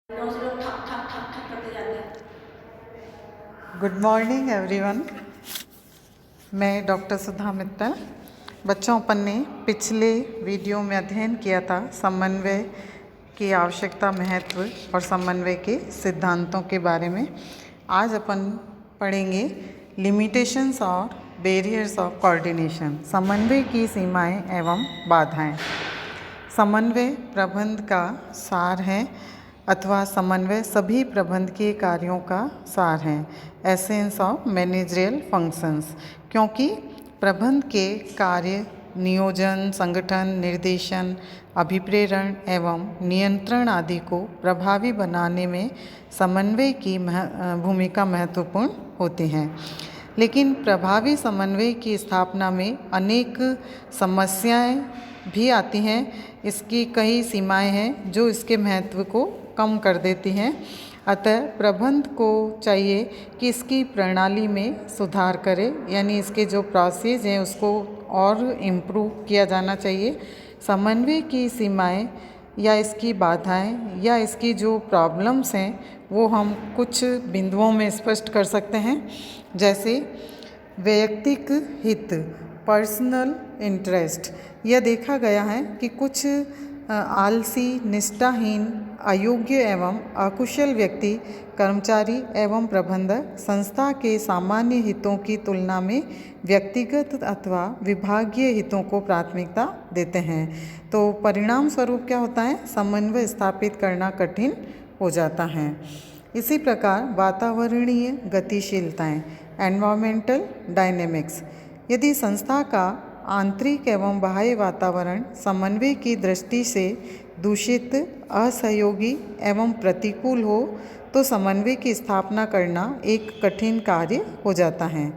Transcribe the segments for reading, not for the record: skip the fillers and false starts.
नौ से लोग ठक ठक ठक ठक करते जाते हैं। Good morning everyone. मैं डॉक्टर सुधा मित्तल। बच्चों, अपन ने पिछले वीडियो में अध्ययन किया था समन्वय की आवश्यकता, महत्व और समन्वय के सिद्धांतों के बारे में। आज अपन पढ़ेंगे लिमिटेशंस और बैरियर्स ऑफ कोऑर्डिनेशन, समन्वय की सीमाएं एवं बाधाएं। समन्वय प्रबंध का सार है अथवा समन्वय सभी प्रबंधकीय कार्यों का सार है, एसेंस ऑफ मैनेजरियल फंक्शंस। क्योंकि प्रबंध के कार्य नियोजन, संगठन, निर्देशन, अभिप्रेरण एवं नियंत्रण आदि को प्रभावी बनाने में समन्वय की भूमिका महत्वपूर्ण होती है। लेकिन प्रभावी समन्वय की स्थापना में अनेक समस्याएं भी आती हैं। इसकी कई सीमाएं हैं जो इसके महत्व को कम कर देती हैं। अतः प्रबंध को चाहिए कि इसकी प्रणाली में सुधार करे, यानी इसके जो प्रोसेस हैं उसको और इम्प्रूव किया जाना चाहिए। समन्वय की सीमाएं या इसकी बाधाएं या इसकी जो प्रॉब्लम्स हैं वो हम कुछ बिंदुओं में स्पष्ट कर सकते हैं। जैसे वैयक्तिक हित, पर्सनल इंटरेस्ट। यह देखा गया है कि कुछ आलसी, निष्ठाहीन, अयोग्य एवं अकुशल व्यक्ति, कर्मचारी एवं प्रबंधक संस्था के सामान्य हितों की तुलना में व्यक्तिगत अथवा विभागीय हितों को प्राथमिकता देते हैं। तो परिणाम स्वरूप क्या होता है? समन्वय स्थापित करना कठिन हो जाता है। इसी प्रकार वातावरणीय गतिशीलताएं, एनवायरमेंटल डायनेमिक्स। यदि संस्था का आंतरिक एवं बाह्य वातावरण समन्वय की दृष्टि से दूषित, असहयोगी एवं प्रतिकूल हो तो समन्वय की स्थापना करना एक कठिन कार्य हो जाता है।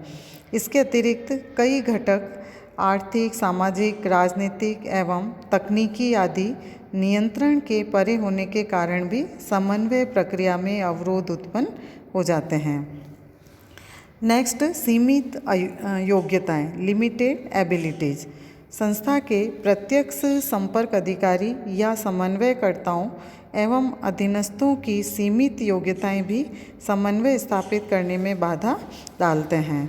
इसके अतिरिक्त कई घटक आर्थिक, सामाजिक, राजनीतिक एवं तकनीकी आदि नियंत्रण के परे होने के कारण भी समन्वय प्रक्रिया में अवरोध उत्पन्न हो जाते हैं। नेक्स्ट, सीमित योग्यताएं, लिमिटेड एबिलिटीज। संस्था के प्रत्यक्ष संपर्क अधिकारी या समन्वयकर्ताओं एवं अधीनस्थों की सीमित योग्यताएं भी समन्वय स्थापित करने में बाधा डालते हैं।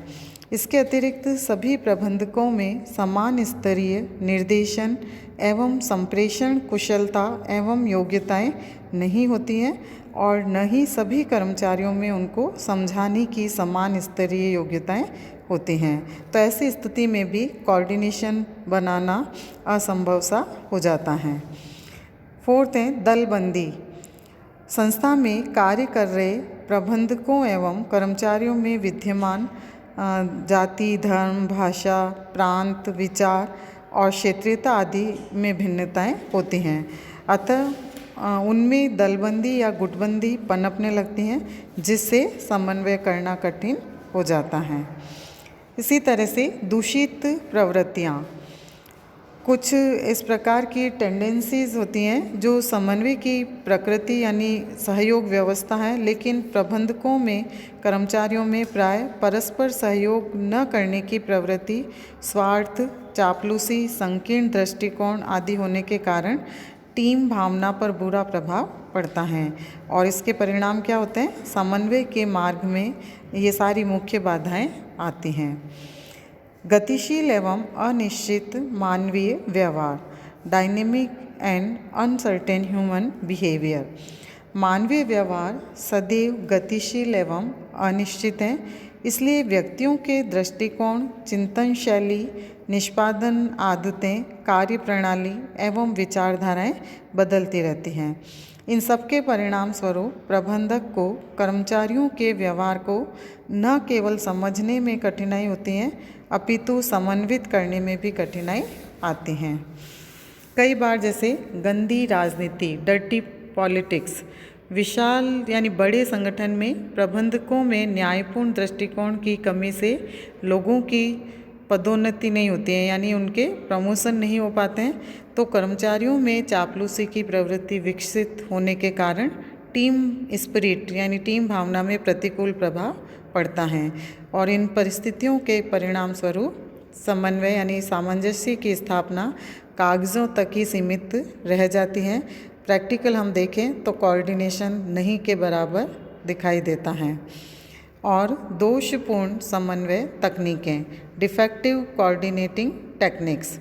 इसके अतिरिक्त सभी प्रबंधकों में समान स्तरीय निर्देशन एवं संप्रेषण कुशलता एवं योग्यताएं नहीं होती हैं और न ही सभी कर्मचारियों में उनको समझाने की समान स्तरीय योग्यताएं होती हैं। तो ऐसी स्थिति में भी कोऑर्डिनेशन बनाना असंभव सा हो जाता है। फोर्थ है दलबंदी। संस्था में कार्य कर रहे प्रबंधकों एवं कर्मचारियों में विद्यमान जाति, धर्म, भाषा, प्रांत, विचार और क्षेत्रीयता आदि में भिन्नताएं होती हैं। अतः उनमें दलबंदी या गुटबंदी पनपने लगती हैं, जिससे समन्वय करना कठिन हो जाता है। इसी तरह से दूषित प्रवृत्तियाँ, कुछ इस प्रकार की टेंडेंसीज होती हैं जो समन्वय की प्रकृति यानी सहयोग व्यवस्था है, लेकिन प्रबंधकों में, कर्मचारियों में प्राय परस्पर सहयोग न करने की प्रवृत्ति, स्वार्थ, चापलूसी, संकीर्ण दृष्टिकोण आदि होने के कारण टीम भावना पर बुरा प्रभाव पड़ता है। और इसके परिणाम क्या होते हैं? समन्वय के मार्ग में ये सारी मुख्य बाधाएं आती हैं। गतिशील एवं अनिश्चित मानवीय व्यवहार, dynamic and uncertain human behaviour. मानवीय व्यवहार सदैव गतिशील एवं अनिश्चित है, इसलिए व्यक्तियों के दृष्टिकोण, चिंतन शैली, निष्पादन आदतें, कार्य प्रणाली एवं विचारधाराएं बदलती रहती हैं। इन सबके परिणाम स्वरूप प्रबंधक को कर्मचारियों के व्यवहार को न केवल समझने में कठिनाई होती है, अपितु समन्वित करने में भी कठिनाई आती हैं। कई बार जैसे गंदी राजनीति, डर्टी पॉलिटिक्स, विशाल यानी बड़े संगठन में प्रबंधकों में न्यायपूर्ण दृष्टिकोण की कमी से लोगों की पदोन्नति नहीं होती है, यानी उनके प्रमोशन नहीं हो पाते हैं। तो कर्मचारियों में चापलूसी की प्रवृत्ति विकसित होने के कारण टीम स्पिरिट यानी टीम भावना में प्रतिकूल प्रभाव पड़ता है और इन परिस्थितियों के परिणाम स्वरूप समन्वय यानी सामंजस्य की स्थापना कागज़ों तक ही सीमित रह जाती है। प्रैक्टिकल हम देखें तो कोऑर्डिनेशन नहीं के बराबर दिखाई देता है। और दोषपूर्ण समन्वय तकनीकें, डिफेक्टिव कोऑर्डिनेटिंग टेक्निक्स।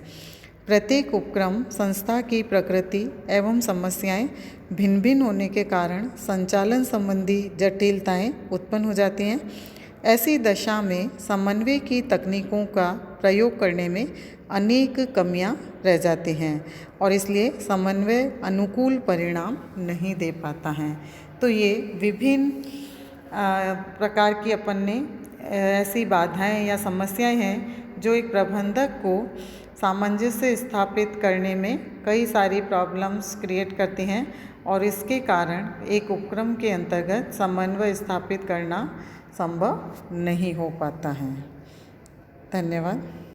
प्रत्येक उपक्रम संस्था की प्रकृति एवं समस्याएं भिन्न भिन्न होने के कारण संचालन संबंधी जटिलताएं उत्पन्न हो जाती हैं। ऐसी दशा में समन्वय की तकनीकों का प्रयोग करने में अनेक कमियां रह जाती हैं और इसलिए समन्वय अनुकूल परिणाम नहीं दे पाता है। तो ये विभिन्न प्रकार की अपन ने ऐसी बाधाएं या समस्याएं हैं जो एक प्रबंधक को सामंजस्य स्थापित करने में कई सारी प्रॉब्लम्स क्रिएट करती हैं और इसके कारण एक उपक्रम के अंतर्गत समन्वय स्थापित करना संभव नहीं हो पाता है। धन्यवाद।